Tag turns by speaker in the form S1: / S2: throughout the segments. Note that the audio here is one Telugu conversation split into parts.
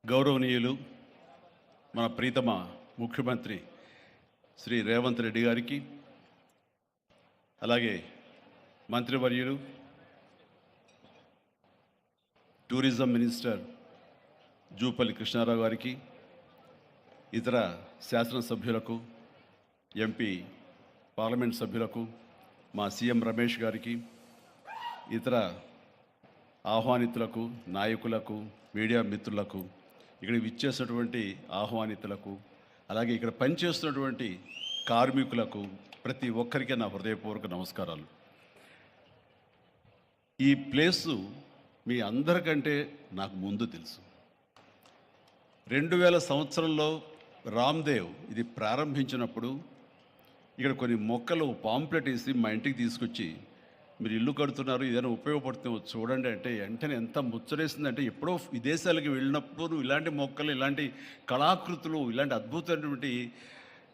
S1: గౌరవనీయులు మన ప్రీతమ ముఖ్యమంత్రి శ్రీ రేవంత్ రెడ్డి గారికి, అలాగే మంత్రివర్యులు టూరిజం మినిస్టర్ జూపల్లి కృష్ణారావు గారికి, ఇతర శాసనసభ్యులకు, ఎంపీ పార్లమెంట్ సభ్యులకు, మా సీఎం రమేష్ గారికి, ఇతర ఆహ్వానితులకు, నాయకులకు, మీడియా మిత్రులకు, ఇక్కడ విచ్చేసినటువంటి ఆహ్వానితులకు, అలాగే ఇక్కడ పనిచేస్తున్నటువంటి కార్మికులకు, ప్రతి ఒక్కరికి నా హృదయపూర్వక నమస్కారాలు. ఈ ప్లేసు మీ అందరికంటే నాకు ముందు తెలుసు. 2000 సంవత్సరంలో రామ్దేవ్ ఇది ప్రారంభించినప్పుడు ఇక్కడ కొన్ని మొక్కలు పాంప్లెట్ వేసి మా ఇంటికి తీసుకొచ్చి, మీరు ఇల్లు కడుతున్నారు, ఏదైనా ఉపయోగపడుతుంది చూడండి అంటే వెంటనే ఎంత ముచ్చరేసిందంటే, ఎప్పుడో విదేశాలకు వెళ్ళినప్పుడు ఇలాంటి మొక్కలు, ఇలాంటి కళాకృతులు, ఇలాంటి అద్భుతమైనటువంటి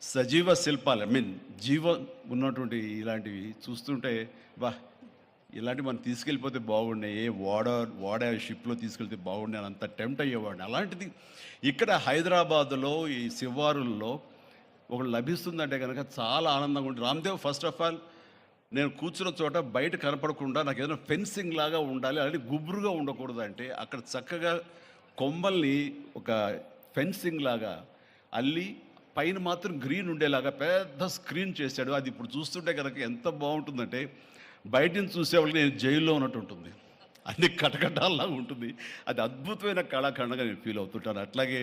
S1: సజీవ శిల్పాలు, జీవం ఉన్నటువంటి ఇలాంటివి చూస్తుంటే ఇలాంటివి మనం తీసుకెళ్ళిపోతే బాగున్నాయి, వాడ షిప్లో తీసుకెళ్తే బాగుండే అని అంత టెంప్ట్ అయ్యేవాడిని. అలాంటిది ఇక్కడ హైదరాబాదులో ఈ శివారుల్లో ఒకటి లభిస్తుందంటే కనుక చాలా ఆనందంగా ఉంటుంది. రామ్దేవ్ ఫస్ట్ ఆఫ్ ఆల్ నేను కూర్చున్న చోట బయట కనపడకుండా నాకు ఏదైనా ఫెన్సింగ్ లాగా ఉండాలి, అలాంటి గుబురుగా ఉండకూడదు అంటే అక్కడ చక్కగా కొమ్మల్ని ఒక ఫెన్సింగ్ లాగా అల్లి పైన మాత్రం గ్రీన్ ఉండేలాగా పెద్ద స్క్రీన్ చేశాడు. అది ఇప్పుడు చూస్తుంటే కనుక ఎంత బాగుంటుందంటే బయట నుంచి చూసేవాళ్ళకి నేను జైల్లో ఉన్నట్టు ఉంటుంది, అన్ని కటకటాల్లాగా ఉంటుంది. అది అద్భుతమైన కళాఖండంగా నేను ఫీల్ అవుతుంటాను. అట్లాగే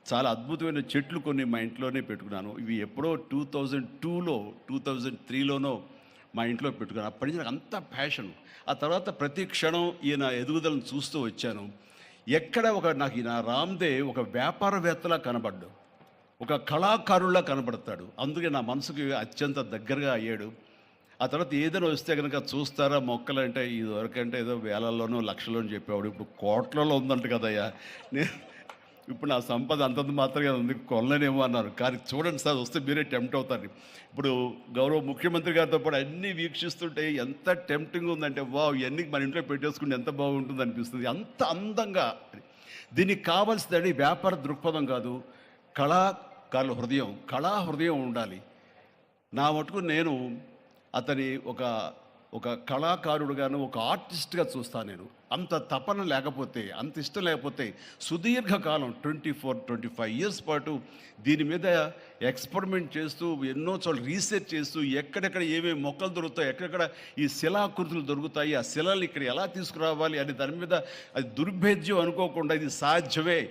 S1: చాలా అద్భుతమైన చెట్లు కొన్ని మా ఇంట్లోనే పెట్టుకున్నాను. ఇవి ఎప్పుడో 2002లో 2003లోనో మా ఇంట్లో పెట్టుకున్నాను. అప్పటి నుంచి నాకు అంత ప్యాషన్. ఆ తర్వాత ప్రతి క్షణం ఈయన ఎదుగుదలను చూస్తూ వచ్చాను. ఎక్కడ నాకు ఈయన రామ్దేవ్ ఒక వ్యాపారవేత్తలా కనబడ్డాడు, ఒక కళాకారుల్లా కనబడతాడు. అందుకే నా మనసుకి అత్యంత దగ్గరగా అయ్యాడు. ఆ తర్వాత ఏదైనా వస్తే కనుక చూస్తారా మొక్కలు అంటే, ఇదివరకంటే ఏదో వేలల్లోనో లక్షల్లోనూ చెప్పేవాడు, ఇప్పుడు కోట్లలో ఉందంట కదయ్యా. ఇప్పుడు నా సంపద అంతంత మాత్రమే ఉంది, కొనలేనేమో అన్నారు. కానీ చూడండి సార్, వస్తే మీరే టెంప్ట్ అవుతారు. ఇప్పుడు గౌరవ ముఖ్యమంత్రి గారితో పాటు అన్నీ వీక్షిస్తుంటే ఎంత టెంప్టింగ్ ఉందంటే, ఇవన్నీ మన ఇంట్లో పెట్టేసుకుంటే ఎంత బాగుంటుంది అనిపిస్తుంది. అంత అందంగా దీనికి కావాల్సిందని వ్యాపార దృక్పథం కాదు, కళాకారుల హృదయం, కళా హృదయం ఉండాలి. నా మటుకు నేను అతని ఒక కళాకారుడుగాను, ఒక ఆర్టిస్ట్గా చూస్తాను. నేను అంత తపన లేకపోతే, అంత ఇష్టం లేకపోతే సుదీర్ఘకాలం 24-25 ఇయర్స్ పాటు దీని మీద ఎక్స్పెరిమెంట్ చేస్తూ, ఎన్నో చోట్ల రీసెర్చ్ చేస్తూ, ఎక్కడెక్కడ ఏమేమి మొక్కలు దొరుకుతాయి, ఎక్కడెక్కడ ఈ శిలాకృతులు దొరుకుతాయి, ఆ శిలలు ఇక్కడ ఎలా తీసుకురావాలి అని దాని మీద అది దుర్భేద్యం అనుకోకుండా ఇది సాధ్యమే,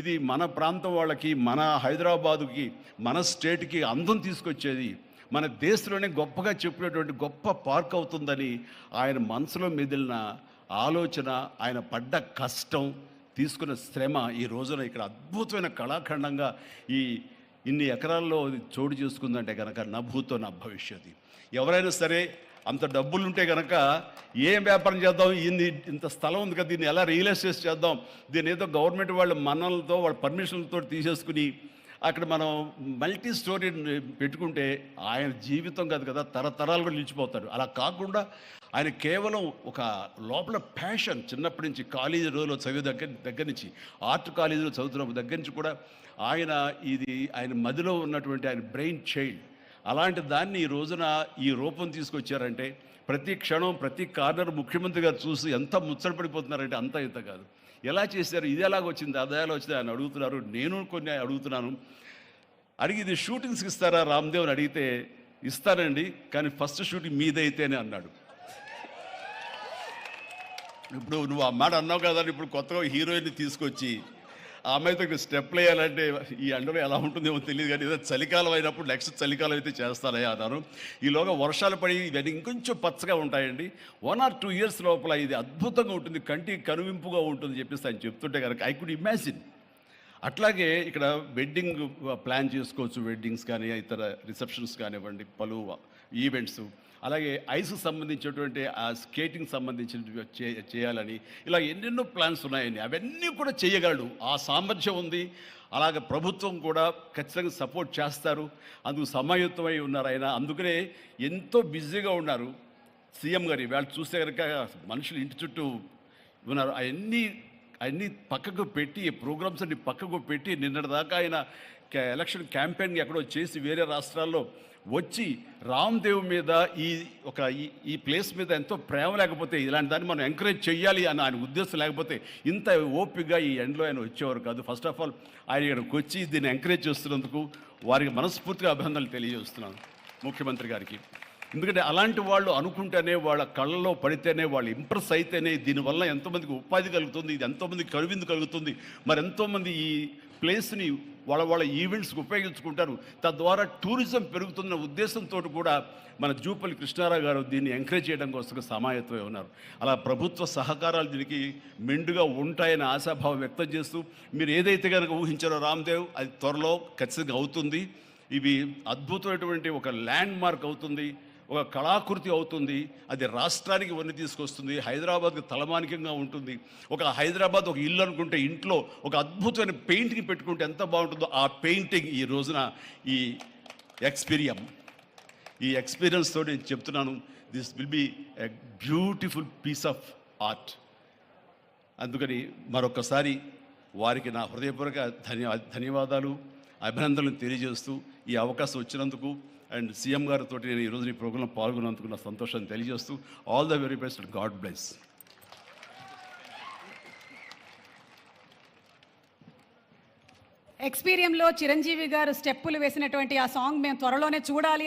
S1: ఇది మన ప్రాంతం వాళ్ళకి, మన హైదరాబాదుకి, మన స్టేట్కి అందం తీసుకొచ్చేది, మన దేశంలోనే గొప్పగా చెప్పినటువంటి గొప్ప పార్క్ అవుతుందని ఆయన మనసులో మెదిలిన ఆలోచన, ఆయన పడ్డ కష్టం, తీసుకున్న శ్రమ ఈ రోజున ఇక్కడ అద్భుతమైన కళాఖండంగా ఇన్ని ఎకరాల్లో చోటు చేసుకుందంటే కనుక నా భూతో నా భవిష్యత్తు. ఎవరైనా సరే అంత డబ్బులుంటే కనుక ఏం వ్యాపారం చేద్దాం, ఇంత స్థలం ఉంది కదా, దీన్ని ఎలా రియల్ ఎస్టేట్ చేద్దాం, దీన్ని ఏదో గవర్నమెంట్ వాళ్ళ మన్నలతో వాళ్ళ పర్మిషన్లతో తీసేసుకుని అక్కడ మనం మల్టీ స్టోరీ పెట్టుకుంటే ఆయన జీవితం కాదు కదా, తరతరాలు కూడా నిలిచిపోతాడు. అలా కాకుండా ఆయన కేవలం ఒక లోపల ప్యాషన్, చిన్నప్పటి నుంచి కాలేజీ రోజులో చదివే దగ్గర నుంచి, ఆర్ట్ కాలేజీలో చదువుతున్న దగ్గర నుంచి కూడా ఆయన మదిలో ఉన్నటువంటి ఆయన బ్రెయిన్ చైల్డ్. అలాంటి దాన్ని ఈ రోజున ఈ రూపం తీసుకొచ్చారంటే ప్రతి క్షణం, ప్రతి కార్నర్ ముఖ్యమంత్రి గారు చూసి ఎంత ముచ్చటపడిపోతున్నారంటే అంత ఇంత కాదు. ఎలా చేశారు, ఇది ఎలాగొచ్చింది, అది ఎలా వచ్చింది అని అడుగుతున్నారు. నేను కొన్ని అడుగుతున్నాను. అడిగి ఇది షూటింగ్స్కి ఇస్తారా రామ్దేవ్ అని అడిగితే, ఇస్తానండి, కానీ ఫస్ట్ షూటింగ్ మీదైతేనే అన్నాడు. ఇప్పుడు నువ్వు ఆ మాట అన్నావు కదా, ఇప్పుడు కొత్తగా హీరోయిన్ని తీసుకొచ్చి ఆ అమ్మాయితో స్టెప్లు వేయాలంటే ఈ ఎండలో ఎలా ఉంటుందేమో తెలియదు, కానీ ఏదో చలికాలం అయినప్పుడు నెక్స్ట్ చలికాలం అయితే చేస్తానయ్యా అన్నాను. ఈలోగా వర్షాలు పడి ఇవన్నీ ఇంకొంచెం పచ్చగా ఉంటాయండి, 1 or 2 ఇయర్స్ లోపల ఇది అద్భుతంగా ఉంటుంది, కంటికి కనువింపుగా ఉంటుంది చెప్పేసి ఆయన చెప్తుంటే కనుక ఐ కుడ్ ఇమాజిన్. అట్లాగే ఇక్కడ వెడ్డింగ్ ప్లాన్ చేసుకోవచ్చు, వెడ్డింగ్స్ కానీ ఇతర రిసెప్షన్స్ కానివ్వండి, పలు ఈవెంట్స్, అలాగే ఐస్కి సంబంధించినటువంటి ఆ స్కేటింగ్ సంబంధించిన చేయాలని ఇలా ఎన్నెన్నో ప్లాన్స్ ఉన్నాయండి. అవన్నీ కూడా చేయగలడు, ఆ సామర్థ్యం ఉంది. అలాగే ప్రభుత్వం కూడా ఖచ్చితంగా సపోర్ట్ చేస్తారు, అందుకు సమాయుత్తమై ఉన్నారు ఆయన. అందుకనే ఎంతో బిజీగా ఉన్నారు సీఎం గారు. వాళ్ళు చూస్తే కనుక మనుషులు ఇంటి చుట్టూ ఉన్నారు. అవన్నీ అన్నీ పక్కకు పెట్టి ప్రోగ్రామ్స్ అన్ని పక్కకు పెట్టి నిన్నటిదాకా ఆయన ఎలక్షన్ క్యాంపెయిన్ ఎక్కడో చేసి వేరే రాష్ట్రాల్లో వచ్చి రామ్దేవ్ మీద ఈ ప్లేస్ మీద ఎంతో ప్రేమ లేకపోతే ఇలాంటి దాన్ని మనం ఎంకరేజ్ చేయాలి అని ఆయన ఉద్దేశం లేకపోతే ఇంత ఓపికగా ఈ ఎండ్లో ఆయన వచ్చేవారు కాదు. ఫస్ట్ ఆఫ్ ఆల్ ఆయన ఇక్కడికి వచ్చి దీన్ని ఎంకరేజ్ చేస్తున్నందుకు వారికి మనస్ఫూర్తిగా అభినందనలు తెలియజేస్తున్నాను ముఖ్యమంత్రి గారికి. ఎందుకంటే అలాంటి వాళ్ళు అనుకుంటేనే, వాళ్ళ కళ్ళలో పడితేనే, వాళ్ళు ఇంప్రెస్ అయితేనే దీనివల్ల ఎంతోమందికి ఉపాధి కలుగుతుంది, ఇది ఎంతోమందికి కనువిందు కలుగుతుంది. మరి ఎంతోమంది ఈ ప్లేస్ని వాళ్ళ ఈవెంట్స్కి ఉపయోగించుకుంటారు. తద్వారా టూరిజం పెరుగుతున్న ఉద్దేశంతో కూడా మన జూపల్లి కృష్ణారావు గారు దీన్ని ఎంకరేజ్ చేయడం కోసం సమాయత్తమై ఉన్నారు. అలా ప్రభుత్వ సహకారాలు దీనికి మెండుగా ఉంటాయని ఆశాభావం వ్యక్తం చేస్తూ, మీరు ఏదైతే కనుక ఊహించారో రామ్దేవ్ అది త్వరలో ఖచ్చితంగా అవుతుంది. ఇవి అద్భుతమైనటువంటి ఒక ల్యాండ్ మార్క్ అవుతుంది, ఒక కళాకృతి అవుతుంది. అది రాష్ట్రానికి వన్నీ తీసుకొస్తుంది, హైదరాబాద్కి తలమానికంగా ఉంటుంది. ఒక హైదరాబాద్ ఒక ఇల్లు అనుకుంటే ఇంట్లో ఒక అద్భుతమైన పెయింటింగ్ పెట్టుకుంటే ఎంత బాగుంటుందో ఆ పెయింటింగ్ ఈ రోజున ఈ ఎక్స్పీరియన్స్ తోటి నేను చెప్తున్నాను, this will be a beautiful piece of art. అందుకని మరొకసారి వారికి నా హృదయపూర్వక ధన్యవాదాలు, అభినందనలు తెలియజేస్తూ ఈ అవకాశం వచ్చినందుకు అండ్ సీఎం గారితో నేను ఈరోజు ఈ ప్రోగ్రాంలో పాల్గొన్నందుకు నా సంతోషాన్ని తెలియజేస్తూ all the very best and God bless.
S2: ఎక్స్పీరియంలో చిరంజీవి గారు స్టెప్పులు వేసినటువంటి ఆ సాంగ్ మేము త్వరలోనే చూడాలి